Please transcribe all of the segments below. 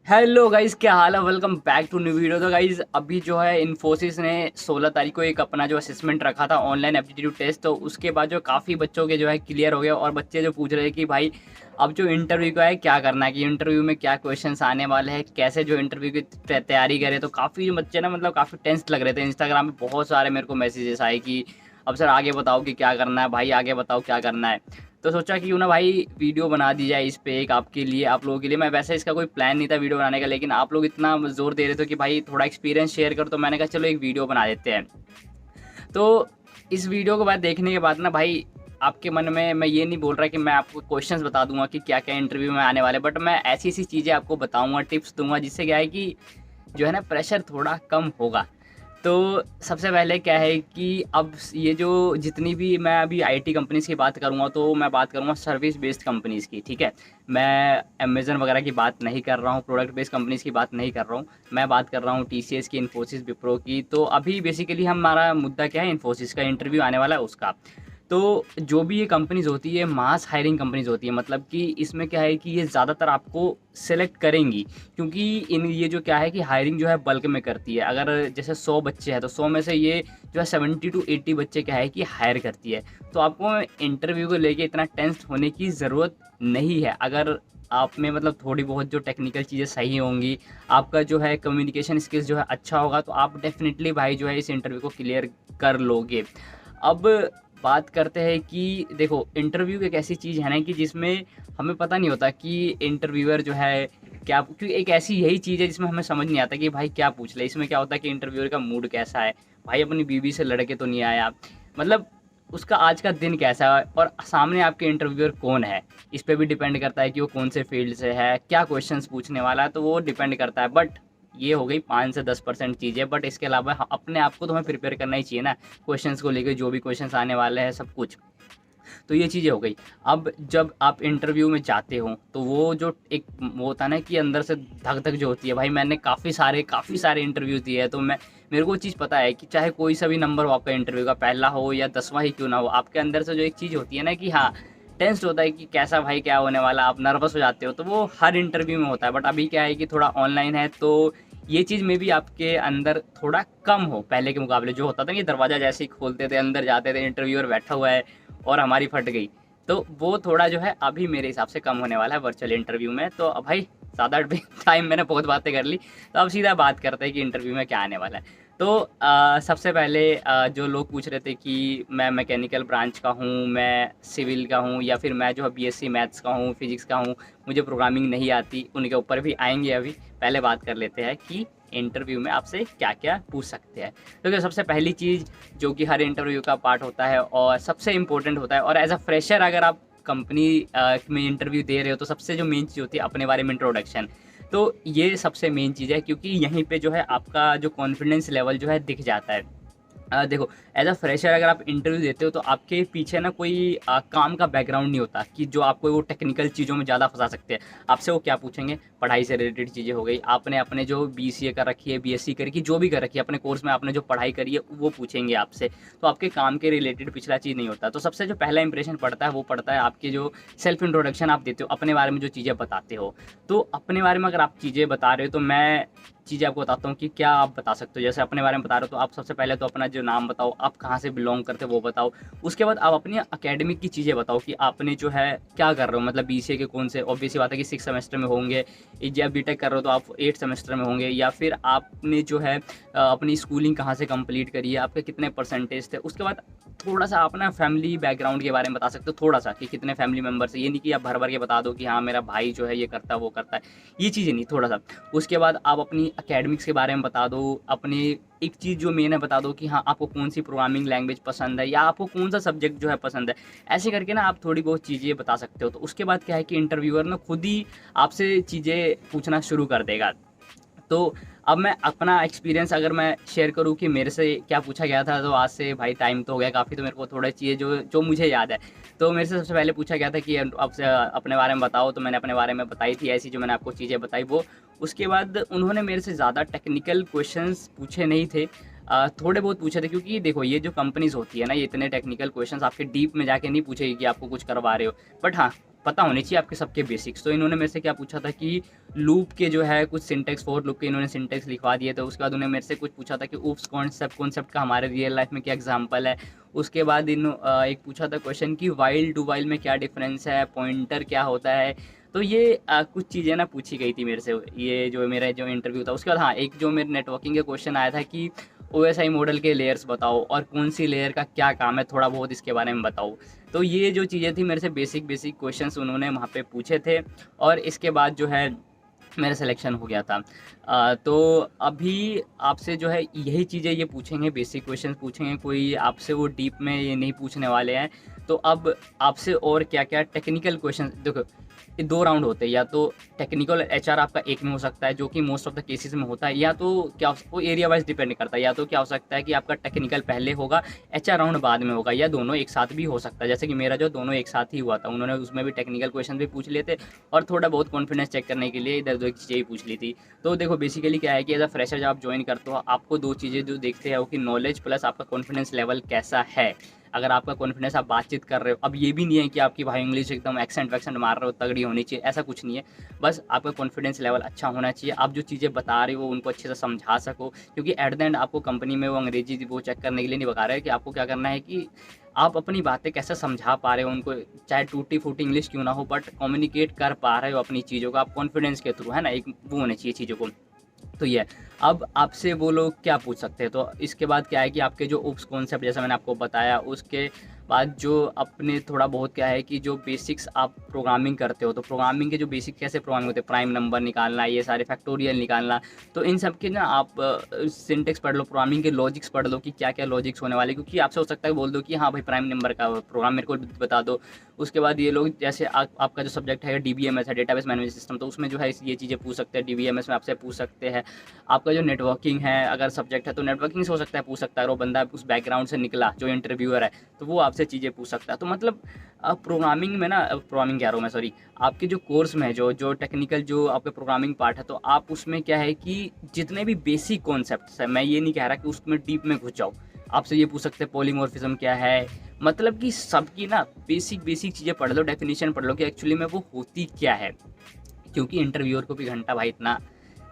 Hello guys, क्या हाल है। Welcome back to new video. तो गाइस अभी जो है इन्फोसिस ने 16 तारीख को एक अपना जो असेसमेंट रखा था, ऑनलाइन एप्टीट्यूड टेस्ट। तो उसके बाद जो काफ़ी बच्चों के जो है क्लियर हो गया, और बच्चे जो पूछ रहे हैं कि भाई अब जो इंटरव्यू का है क्या करना है, कि इंटरव्यू में क्या क्वेश्चंस आने वाले हैं, कैसे जो इंटरव्यू की तैयारी करें। तो काफ़ी बच्चे ना मतलब काफ़ी टेंस लग रहे थे। इंस्टाग्राम पे बहुत सारे मेरे को मैसेजेस आए कि अब सर आगे बताओ कि क्या करना है, भाई आगे बताओ क्या करना है। तो सोचा कि क्यों ना भाई वीडियो बना दी जाए इस पे, एक आपके लिए, आप लोगों के लिए। मैं वैसे इसका कोई प्लान नहीं था वीडियो बनाने का, लेकिन आप लोग इतना ज़ोर दे रहे थे कि भाई थोड़ा एक्सपीरियंस शेयर कर, तो मैंने कहा चलो एक वीडियो बना देते हैं। तो इस वीडियो के बाद देखने के बाद ना भाई आपके मन में, मैं ये नहीं बोल रहा कि मैं आपको क्वेश्चंस बता दूंगा कि क्या क्या इंटरव्यू में आने वाले, बट मैं ऐसी ऐसी चीज़ें आपको बताऊंगा, टिप्स दूंगा, जिससे क्या है कि जो है ना प्रेशर थोड़ा कम होगा। तो सबसे पहले क्या है कि अब ये जो जितनी भी मैं अभी आईटी कंपनीज़ की बात करूँगा, तो मैं बात करूँगा सर्विस बेस्ड कंपनीज़ की, ठीक है। मैं अमेज़न वगैरह की बात नहीं कर रहा हूँ, प्रोडक्ट बेस्ड कंपनीज़ की बात नहीं कर रहा हूँ। मैं बात कर रहा हूँ टीसीएस की, इन्फोसिस, विप्रो की। तो अभी बेसिकली हमारा मुद्दा क्या है, इन्फोसिस का इंटरव्यू आने वाला है उसका। तो जो भी ये कंपनीज़ होती है, मास हायरिंग कंपनीज़ होती है, मतलब कि इसमें क्या है कि ये ज़्यादातर आपको सेलेक्ट करेंगी, क्योंकि इन ये जो क्या है कि हायरिंग जो है बल्क में करती है। अगर जैसे 100 बच्चे हैं तो 100 में से ये जो है 70 टू 80 बच्चे क्या है कि हायर करती है। तो आपको इंटरव्यू को लेके इतना टेंस होने की ज़रूरत नहीं है। अगर आप में मतलब थोड़ी बहुत जो टेक्निकल चीज़ें सही होंगी, आपका जो है कम्युनिकेशन स्किल्स जो है अच्छा होगा, तो आप डेफिनेटली भाई जो है इस इंटरव्यू को क्लियर कर लोगे। अब बात करते हैं कि देखो इंटरव्यू एक ऐसी चीज़ है ना कि जिसमें हमें पता नहीं होता कि इंटरव्यूअर जो है क्या, क्योंकि एक ऐसी यही चीज़ है जिसमें हमें समझ नहीं आता कि भाई क्या पूछ ले। इसमें क्या होता है कि इंटरव्यूअर का मूड कैसा है, भाई अपनी बीवी से लड़के तो नहीं आया, मतलब उसका आज का दिन कैसा है, और सामने आपके इंटरव्यूअर कौन है, इस पे भी डिपेंड करता है कि वो कौन से फील्ड से है, क्या क्वेश्चंस पूछने वाला है, तो वो डिपेंड करता है। बट ये हो गई 5 से 10% चीज़ें, बट इसके अलावा अपने आप को तो हमें प्रिपेयर करना ही चाहिए ना, क्वेश्चंस को लेके, जो भी क्वेश्चंस आने वाले हैं सब कुछ। तो ये चीज़ें हो गई। अब जब आप इंटरव्यू में जाते हो तो वो जो एक वो होता है ना कि अंदर से धक धक जो होती है, भाई मैंने काफ़ी सारे इंटरव्यू दिए हैं, तो मैं मेरे को चीज़ पता है कि चाहे कोई सा भी नंबर हो आपका इंटरव्यू का, पहला हो या 10वां ही क्यों ना हो, आपके अंदर से जो एक चीज़ होती है ना कि हाँ टेंस्ड होता है कि कैसा भाई क्या होने वाला, आप नर्वस हो जाते हो। तो वो हर इंटरव्यू में होता है, बट अभी क्या है कि थोड़ा ऑनलाइन है, तो ये चीज़ में भी आपके अंदर थोड़ा कम हो पहले के मुकाबले। जो होता था कि दरवाज़ा जैसे ही खोलते थे अंदर जाते थे, इंटरव्यूअर बैठा हुआ है और हमारी फट गई, तो वो थोड़ा जो है अभी मेरे हिसाब से कम होने वाला है वर्चुअल इंटरव्यू में। तो अब भाई ज़्यादा टाइम मैंने बहुत बातें कर ली, तो अब सीधा बात करते हैं कि इंटरव्यू में क्या आने वाला है। तो सबसे पहले जो लोग पूछ रहे थे कि मैं मैकेनिकल ब्रांच का हूँ, मैं सिविल का हूँ, या फिर मैं जो है बीएससी मैथ्स का हूँ, फिजिक्स का हूँ, मुझे प्रोग्रामिंग नहीं आती, उनके ऊपर भी आएंगे। अभी पहले बात कर लेते हैं कि इंटरव्यू में आपसे क्या क्या पूछ सकते हैं। तो सबसे पहली चीज़ जो कि हर इंटरव्यू का पार्ट होता है और सबसे इम्पोर्टेंट होता है, और एज अ फ्रेशर अगर आप कंपनी में इंटरव्यू दे रहे हो, तो सबसे जो मेन चीज़ होती है अपने बारे में इंट्रोडक्शन। तो ये सबसे मेन चीज़ है, क्योंकि यहीं पे जो है आपका जो कॉन्फिडेंस लेवल जो है दिख जाता है। देखो एज अ फ्रेशर अगर आप इंटरव्यू देते हो, तो आपके पीछे ना कोई काम का बैकग्राउंड नहीं होता कि जो आपको वो टेक्निकल चीज़ों में ज़्यादा फंसा सकते हैं। आपसे वो क्या पूछेंगे, पढ़ाई से रिलेटेड चीज़ें हो गई, आपने अपने जो बीसीए कर रखी है, बीएससी कर रखी है, जो भी कर रखी है अपने कोर्स में, आपने जो पढ़ाई करी है वो पूछेंगे आपसे। तो आपके काम के रिलेटेड पिछला चीज़ नहीं होता। तो सबसे जो पहला इंप्रेशन पड़ता है वो पड़ता है आपके जो सेल्फ इंट्रोडक्शन आप देते हो, अपने बारे में जो चीज़ें बताते हो। तो अपने बारे में अगर आप चीज़ें बता रहे हो, तो मैं चीज़ें आपको बताता हूँ कि क्या आप बता सकते हो। जैसे अपने बारे में बता रहे हो, तो आप सबसे पहले तो अपना जो नाम बताओ, आप कहाँ से बिलोंग करते हो वो बताओ। उसके बाद आप अपनी अकेडमिक की चीज़ें बताओ कि आपने जो है क्या कर रहे हो, मतलब बीसीए के कौन से, ऑब्वियस सी बात है कि 6 सेमेस्टर में होंगे, या बीटेक कर रहे हो तो आप 8 सेमेस्टर में होंगे, या फिर आपने जो है अपनी स्कूलिंग कहाँ से कंप्लीट करी है, आपके कितने परसेंटेज थे। उसके बाद थोड़ा सा अपना फैमिली बैकग्राउंड के बारे में बता सकते हो, थोड़ा सा कि कितने फैमिली मेम्बर्स है। ये नहीं कि आप भर भर के बता दो कि हाँ मेरा भाई जो है ये करता है वो करता है, ये चीज़ें नहीं, थोड़ा सा। उसके बाद आप अपनी एकेडमिक्स के बारे में बता दो, अपनी एक चीज़ जो मेन है बता दो कि हाँ आपको कौन सी प्रोग्रामिंग लैंग्वेज पसंद है, या आपको कौन सा सब्जेक्ट जो है पसंद है। ऐसे करके ना आप थोड़ी बहुत चीज़ें बता सकते हो। तो उसके बाद क्या है कि इंटरव्यूअर ना खुद ही आपसे चीज़ें पूछना शुरू कर देगा। तो अब मैं अपना एक्सपीरियंस अगर मैं शेयर करूँ कि मेरे से क्या पूछा गया था, तो आज से भाई टाइम तो हो गया काफ़ी, तो मेरे को थोड़ा चीज़ें जो जो मुझे याद है। तो मेरे से सबसे पहले पूछा गया था कि अब से अपने बारे में बताओ, तो मैंने अपने बारे में बताई थी ऐसी जो मैंने आपको चीज़ें बताई वो। उसके बाद उन्होंने मेरे से ज़्यादा टेक्निकल क्वेश्चंस पूछे नहीं थे, थोड़े बहुत पूछे थे, क्योंकि देखो ये जो कंपनीज़ होती है ना, ये इतने टेक्निकल क्वेश्चंस आपके डीप में जाके नहीं पूछेगी कि आपको कुछ करवा रहे हो। बट हाँ, पता होनी चाहिए आपके सबके बेसिक्स। तो इन्होंने मेरे से क्या पूछा था कि लूप के जो है कुछ सिंटेक्स, फॉर लूप के इन्होंने सिंटेक्स लिखवा दिए थे। उसके बाद उन्होंने मेरे से कुछ पूछा था कि ऊप्स कॉन्सेप्ट का हमारे रियल लाइफ में क्या एग्जांपल है। उसके बाद एक पूछा था क्वेश्चन कि वाइल टू वाइल में क्या डिफरेंस है, पॉइंटर क्या होता है। तो ये कुछ चीज़ें ना पूछी गई थी मेरे से, ये जो मेरा जो इंटरव्यू था। उसके बाद हाँ, एक जो मेरे नेटवर्किंग के क्वेश्चन आया था कि ओएसआई मॉडल के लेयर्स बताओ और कौन सी लेयर का क्या काम है, थोड़ा बहुत इसके बारे में बताओ। तो ये जो चीज़ें थी मेरे से बेसिक क्वेश्चंस उन्होंने वहाँ पे पूछे थे, और इसके बाद जो है मेरा सिलेक्शन हो गया था। तो अभी आपसे जो है यही चीज़ें ये पूछेंगे, बेसिक क्वेश्चन पूछेंगे, कोई आपसे वो डीप में ये नहीं पूछने वाले हैं। तो अब आपसे और क्या क्या टेक्निकल क्वेश्चन, देखो ये 2 राउंड होते हैं, या तो टेक्निकल एचआर आपका एक में हो सकता है जो कि मोस्ट ऑफ द केसेस में होता है, या तो क्या वो एरिया वाइज डिपेंड करता है, या तो क्या हो सकता है कि आपका टेक्निकल पहले होगा, एचआर राउंड बाद में होगा, या दोनों एक साथ भी हो सकता है। जैसे कि मेरा जो दोनों एक साथ ही हुआ था, उन्होंने उसमें भी टेक्निकल क्वेश्चन भी पूछ लिए थे और थोड़ा बहुत कॉन्फिडेंस चेक करने के लिए इधर उधर की चीज़ें ही पूछ ली थी। तो देखो बेसिकली क्या है कि एज अ फ्रेशर जब आप ज्वाइन करते हो, आपको 2 चीज़ें जो देखते हैं वो कि नॉलेज प्लस आपका कॉन्फिडेंस लेवल कैसा है। अगर आपका कॉन्फिडेंस, आप बातचीत कर रहे हो, अब ये भी नहीं है कि आपकी भाई इंग्लिश एकदम एक्सेंट वैक्सेंट मार रहे हो, तगड़ी होनी चाहिए, ऐसा कुछ नहीं है। बस आपका कॉन्फिडेंस लेवल अच्छा होना चाहिए, आप जो चीज़ें बता रहे हो उनको अच्छे से समझा सको, क्योंकि एट द एंड आपको कंपनी में वो अंग्रेजी वो चेक करने के लिए नहीं बता रहे हैं कि आपको क्या करना है, कि आप अपनी बातें कैसे समझा पा रहे हो उनको, चाहे टूटी फूटी इंग्लिश क्यों ना हो, बट कम्युनिकेट कर पा रहे हो अपनी चीज़ों को आप कॉन्फिडेंस के थ्रू, है ना, एक वो होना चाहिए चीज़ों को। तो ये अब आपसे वो लोग क्या पूछ सकते हैं। तो इसके बाद क्या है कि आपके जो उप्स कॉन्सेप्ट जैसा मैंने आपको बताया, उसके बाद जो अपने थोड़ा बहुत क्या है कि जो बेसिक्स आप प्रोग्रामिंग करते हो, तो प्रोग्रामिंग के जो बेसिक कैसे प्रोग्रामिंग होते हैं, प्राइम नंबर निकालना, ये सारे फैक्टोरियल निकालना, तो इन सब के ना आप सिंटेक्स पढ़ लो, प्रोग्रामिंग के लॉजिक्स पढ़ लो कि क्या क्या लॉजिक्स होने वाले, क्योंकि आपसे हो सकता है बोल दो कि हाँ भाई प्राइम नंबर का प्रोग्राम मेरे को बता दो। उसके बाद ये लोग जैसे आपका जो सब्जेक्ट है डीबीएमएस है, डेटाबेस मैनेजमेंट सिस्टम, तो उसमें जो है ये चीज़ें पूछ सकते हैं, डीबीएमएस में आपसे पूछ सकते हैं। आपका जो नेटवर्किंग है अगर सब्जेक्ट है, तो नेटवर्किंग से हो सकता है पूछ सकता है, और वो बंदा उस बैकग्राउंड से निकला जो इंटरव्यूअर है, तो वो आपसे चीज़ें पूछ सकता है। तो मतलब प्रोग्रामिंग में ना, प्रोग्रामिंग कह रहा हूँ मैं, सॉरी, आपके जो कोर्स में है जो जो टेक्निकल जो आपके प्रोग्रामिंग पार्ट है, तो आप उसमें क्या है कि जितने भी बेसिक कॉन्सेप्ट्स है, मैं ये नहीं कह रहा कि उसमें डीप में घुस जाओ, आपसे ये पूछ सकते हैं पॉलीमॉर्फिज्म क्या है, मतलब कि सबकी ना बेसिक चीज़ें पढ़ लो, डेफिनेशन पढ़ लो कि एक्चुअली में वो होती क्या है, क्योंकि इंटरव्यूअर को भी घंटा भाई इतना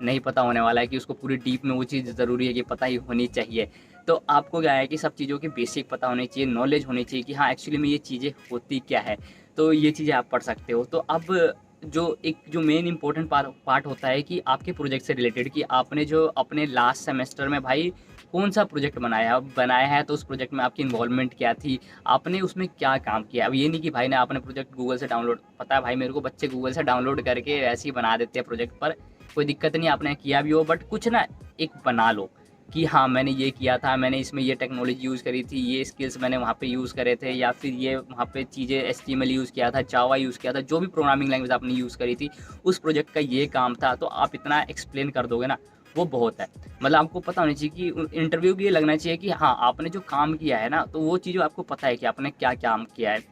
नहीं पता होने वाला है कि उसको पूरी डीप में वो चीज़ ज़रूरी है कि पता ही होनी चाहिए। तो आपको क्या है कि सब चीज़ों की बेसिक पता होनी चाहिए, नॉलेज होनी चाहिए कि हाँ एक्चुअली में ये चीज़ें होती क्या है। तो ये चीज़ें आप पढ़ सकते हो। तो अब जो मेन इंपॉर्टेंट पार्ट होता है कि आपके प्रोजेक्ट से रिलेटेड, कि आपने जो अपने लास्ट सेमेस्टर में भाई कौन सा प्रोजेक्ट बनाया है, तो उस प्रोजेक्ट में आपकी इन्वॉल्वमेंट क्या थी, आपने उसमें क्या काम किया। अब ये नहीं कि भाई ने आपने प्रोजेक्ट गूगल से डाउनलोड, पता है भाई मेरे को बच्चे गूगल से डाउनलोड करके ऐसे ही बना देते हैं प्रोजेक्ट, पर कोई दिक्कत नहीं, आपने किया भी हो, बट कुछ ना एक बना लो कि हाँ मैंने ये किया था, मैंने इसमें ये टेक्नोलॉजी यूज़ करी थी, ये स्किल्स मैंने वहाँ पे यूज़ करे थे, या फिर ये वहाँ पे चीज़ें एचटीएमएल यूज़ किया था, जावा यूज़ किया था, जो भी प्रोग्रामिंग लैंग्वेज आपने यूज़ करी थी उस प्रोजेक्ट का ये काम था। तो आप इतना एक्सप्लेन कर दोगे ना, वो बहुत है। मतलब आपको पता होनी चाहिए कि इंटरव्यू की ये लगना चाहिए कि हाँ आपने जो काम किया है ना, तो वो चीज़ें आपको पता है कि आपने क्या काम किया है।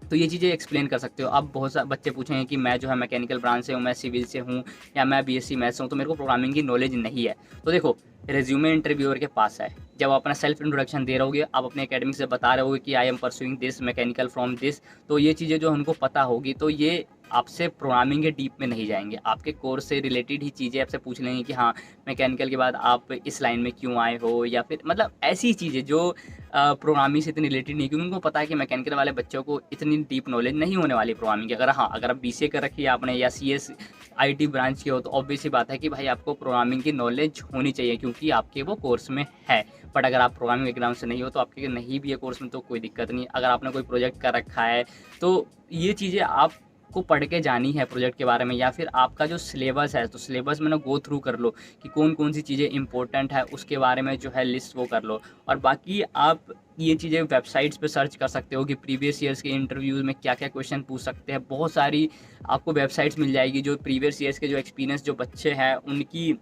तो ये चीज़ें एक्सप्लेन कर सकते हो। अब बहुत सारे बच्चे पूछेंगे कि मैं जो है मैकेनिकल ब्रांच से हूँ, मैं सिविल से हूँ, या मैं बीएससी मैथ्स से हूँ, तो मेरे को प्रोग्रामिंग की नॉलेज नहीं है। तो देखो रेज्यूमे इंटरव्यूअर के पास है, जब आप अपना सेल्फ इंट्रोडक्शन दे रहोगे, आप अपने एकेडमिक से बता रहे होगे कि I am pursuing this mechanical from this, तो ये चीज़ें जो उनको पता होगी, तो ये आपसे प्रोग्रामिंग के डीप में नहीं जाएंगे, आपके कोर्स से रिलेटेड ही चीज़ें आपसे पूछ लेंगे कि हाँ मैकेनिकल के बाद आप इस लाइन में क्यों आए हो, या फिर मतलब ऐसी चीज़ें जो प्रोग्रामिंग से इतनी रिलेटेड नहीं, क्योंकि उनको पता है कि मैकेनिकल वाले बच्चों को इतनी डीप नॉलेज नहीं होने वाली प्रोग्रामिंग की। अगर आप बीसीए कर रखी है आपने, या सीएस आईटी ब्रांच के हो, तो ऑब्वियस सी बात है कि भाई आपको प्रोग्रामिंग की नॉलेज होनी चाहिए, क्योंकि आपके वो कोर्स में है। बट अगर आप प्रोग्रामिंग बैकग्राउंड से नहीं हो, तो आपके नहीं भी है कोर्स में, तो कोई दिक्कत नहीं। अगर आपने कोई प्रोजेक्ट कर रखा है, तो ये चीज़ें आप को पढ़ के जानी है प्रोजेक्ट के बारे में, या फिर आपका जो सिलेबस है, तो सिलेबस में ना गो थ्रू कर लो कि कौन कौन सी चीज़ें इंपॉर्टेंट है, उसके बारे में जो है लिस्ट वो कर लो। और बाकी आप ये चीज़ें वेबसाइट्स पे सर्च कर सकते हो कि प्रीवियस ईयर्स के इंटरव्यूज़ में क्या क्या क्वेश्चन पूछ सकते हैं। बहुत सारी आपको वेबसाइट्स मिल जाएगी जो प्रीवियस ईयर्स के जो एक्सपीरियंस जो बच्चे हैं उनकी,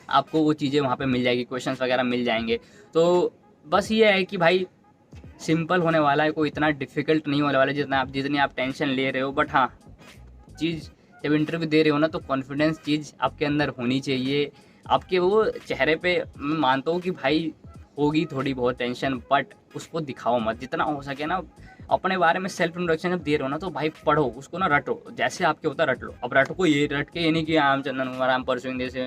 आपको वो चीज़ें वहाँ पे मिल जाएगी, क्वेश्चंस वगैरह मिल जाएंगे। तो बस ये है कि भाई सिंपल होने वाला है, कोई इतना डिफ़िकल्ट नहीं होने वाला है जितनी आप टेंशन ले रहे हो। बट हाँ, चीज़ जब इंटरव्यू दे रहे हो ना, तो कॉन्फिडेंस चीज़ आपके अंदर होनी चाहिए। आपके वो चेहरे पे मैं मानता हूँ कि भाई होगी थोड़ी बहुत टेंशन, बट उसको दिखाओ मत, जितना हो सके ना अपने बारे में सेल्फ इंट्रोडक्शन जब दे रहे हो ना तो भाई पढ़ो उसको ना, रटो जैसे आपके होता रट लो। अब रट को ये रट के ये नहीं कि आम चंदन कुमार आम परसुइंग जैसे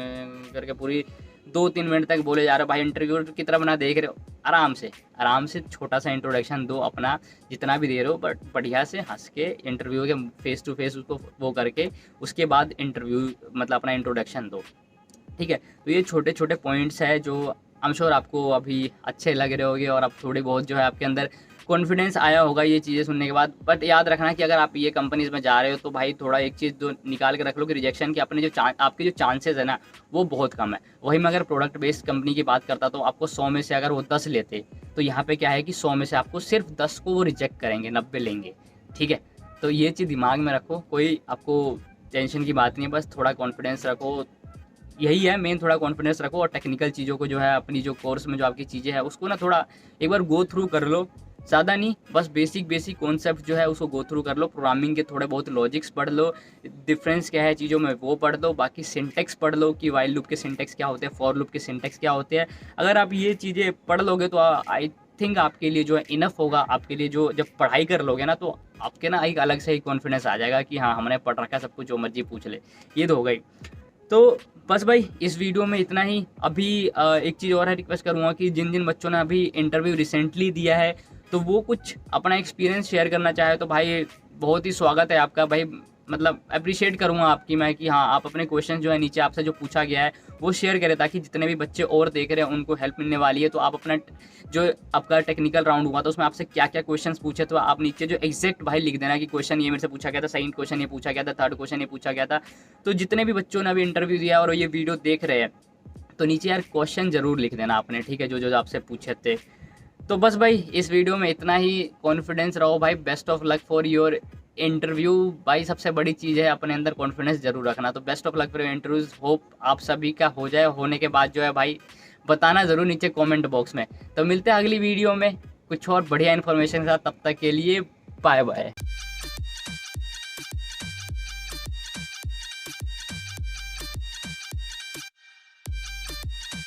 करके पूरी 2-3 मिनट तक बोले जा रहे हो। भाई इंटरव्यू की तरह बना देख रहे हो, आराम से छोटा सा इंट्रोडक्शन दो अपना, जितना भी दे रहे हो बट बढ़िया से हंस के इंटरव्यू के फेस टू फेस उसको वो करके उसके बाद इंटरव्यू मतलब अपना इंट्रोडक्शन दो, ठीक है। तो ये छोटे छोटे पॉइंट्स है जो आई एम श्योर आपको अभी अच्छे लग रहे होंगे और अब थोड़ी बहुत जो है आपके अंदर कॉन्फिडेंस आया होगा ये चीज़ें सुनने के बाद। बट याद रखना कि अगर आप ये कंपनीज में जा रहे हो तो भाई थोड़ा एक चीज़ जो निकाल के रख लो कि रिजेक्शन के अपने जो आपके जो चांसेस है ना वो बहुत कम है। वही मैं अगर प्रोडक्ट बेस्ड कंपनी की बात करता तो आपको 100 में से अगर वो 10 लेते तो यहाँ पे क्या है कि 100 में से आपको सिर्फ 10 को वो रिजेक्ट करेंगे, 90 लेंगे, ठीक है। तो ये चीज़ दिमाग में रखो, कोई आपको टेंशन की बात नहीं है, बस थोड़ा कॉन्फिडेंस रखो, यही है मेन, थोड़ा कॉन्फिडेंस रखो और टेक्निकल चीज़ों को जो है अपनी जो कोर्स में जो आपकी चीज़ें हैं उसको ना थोड़ा एक बार गो थ्रू कर लो, ज़्यादा नहीं, बस बेसिक कॉन्सेप्ट जो है उसको गो थ्रू कर लो। प्रोग्रामिंग के थोड़े बहुत लॉजिक्स पढ़ लो, डिफरेंस क्या है चीज़ों में वो पढ़ लो, बाकी सिंटेक्स पढ़ लो कि वाइल लूप के सिंटेक्स क्या होते हैं, फॉर लूप के सिंटेक्स क्या होते हैं। अगर आप ये चीज़ें पढ़ लोगे तो आई थिंक आपके लिए जो है इनफ होगा, आपके लिए जो जब पढ़ाई कर लोगे ना तो आपके ना एक अलग से ही कॉन्फिडेंस आ जाएगा कि हाँ हमने पढ़ रखा है, सब कुछ जो मर्जी पूछ ले। ये तो हो गई। तो बस भाई इस वीडियो में इतना ही। अभी एक चीज़ और है, रिक्वेस्ट करूँगा कि जिन जिन बच्चों ने अभी इंटरव्यू रिसेंटली दिया है तो वो कुछ अपना एक्सपीरियंस शेयर करना चाहे तो भाई बहुत ही स्वागत है आपका। भाई मतलब अप्रिशिएट करूँगा आपकी मैं कि हाँ आप अपने क्वेश्चन जो है नीचे आपसे जो पूछा गया है वो शेयर करें ताकि जितने भी बच्चे और देख रहे हैं उनको हेल्प मिलने वाली है। तो आप अपना जो आपका टेक्निकल राउंड हुआ था उसमें आपसे क्या क्या क्वेश्चंस पूछे तो आप नीचे जो एग्जैक्ट भाई लिख देना कि क्वेश्चन ये मेरे से पूछा गया था, सेकंड क्वेश्चन ये पूछा गया था, थर्ड क्वेश्चन ये पूछा गया था। तो जितने भी बच्चों ने अभी इंटरव्यू दिया और ये वीडियो देख रहे हैं तो नीचे यार क्वेश्चन जरूर लिख देना आपने, ठीक है, जो जो आपसे पूछे थे। तो बस भाई इस वीडियो में इतना ही। कॉन्फिडेंस रहो भाई, best of luck for your interview. भाई सबसे बड़ी चीज़ है अपने अंदर कॉन्फिडेंस जरूर रखना। तो best of luck for your interviews, hope आप सभी का हो जाए। होने के बाद जो है भाई बताना ज़रूर नीचे कमेंट बॉक्स में। तो मिलते हैं अगली वीडियो में कुछ और बढ़िया इन्फॉर्मेशन के साथ, तब तक के लिए बाय बाय।